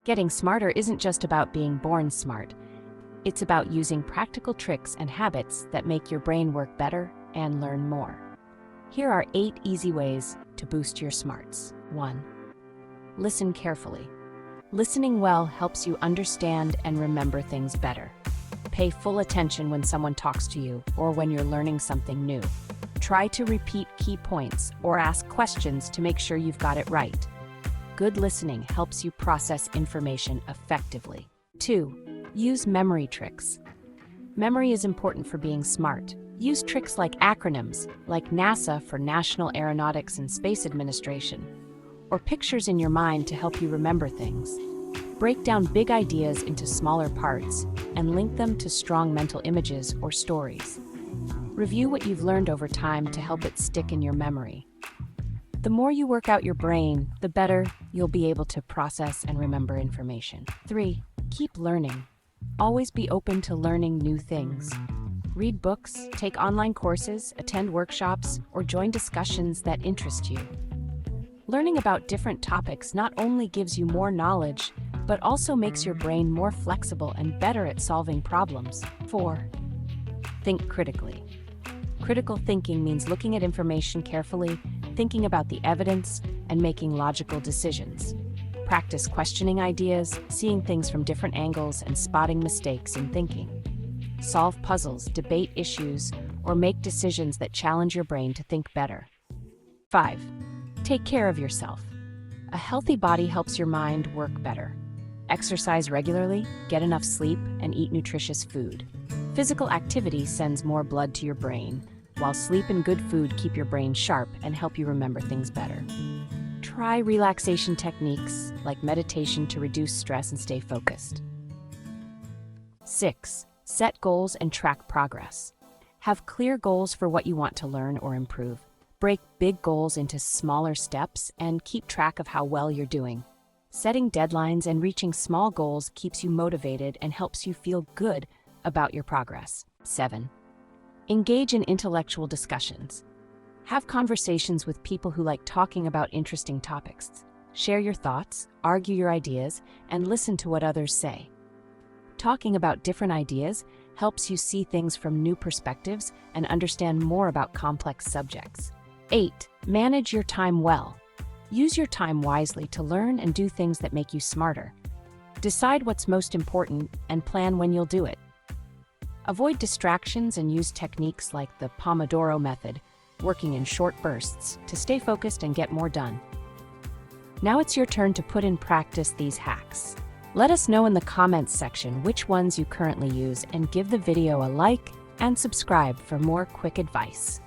Getting smarter isn't just about being born smart. It's about using practical tricks and habits that make your brain work better and learn more. Here are 8 easy ways to boost your smarts. 1. Listen carefully. Listening well helps you understand and remember things better. Pay full attention when someone talks to you or when you're learning something new. Try to repeat key points or ask questions to make sure you've got it right. Good listening helps you process information effectively. 2. Use memory tricks. Memory is important for being smart. Use tricks like acronyms, like NASA for National Aeronautics and Space Administration, or pictures in your mind to help you remember things. Break down big ideas into smaller parts and link them to strong mental images or stories. Review what you've learned over time to help it stick in your memory. The more you work out your brain, the better you'll be able to process and remember information. 3. Keep learning. Always be open to learning new things. Read books, take online courses, attend workshops, or join discussions that interest you. Learning about different topics not only gives you more knowledge, but also makes your brain more flexible and better at solving problems. 4. Think critically. Critical thinking means looking at information carefully, thinking about the evidence, and making logical decisions. Practice questioning ideas, seeing things from different angles, and spotting mistakes in thinking. Solve puzzles, debate issues, or make decisions that challenge your brain to think better. 5. Take care of yourself. A healthy body helps your mind work better. Exercise regularly, get enough sleep, and eat nutritious food. Physical activity sends more blood to your brain, while sleep and good food keep your brain sharp and help you remember things better. Try relaxation techniques like meditation to reduce stress and stay focused. 6. Set goals and track progress. Have clear goals for what you want to learn or improve. Break big goals into smaller steps and keep track of how well you're doing. Setting deadlines and reaching small goals keeps you motivated and helps you feel good about your progress. 7. Engage in intellectual discussions. Have conversations with people who like talking about interesting topics. Share your thoughts, argue your ideas, and listen to what others say. Talking about different ideas helps you see things from new perspectives and understand more about complex subjects. 8. Manage your time well. Use your time wisely to learn and do things that make you smarter. Decide what's most important and plan when you'll do it. Avoid distractions and use techniques like the Pomodoro method, working in short bursts, to stay focused and get more done. Now it's your turn to put in practice these hacks. Let us know in the comments section which ones you currently use and give the video a like and subscribe for more quick advice.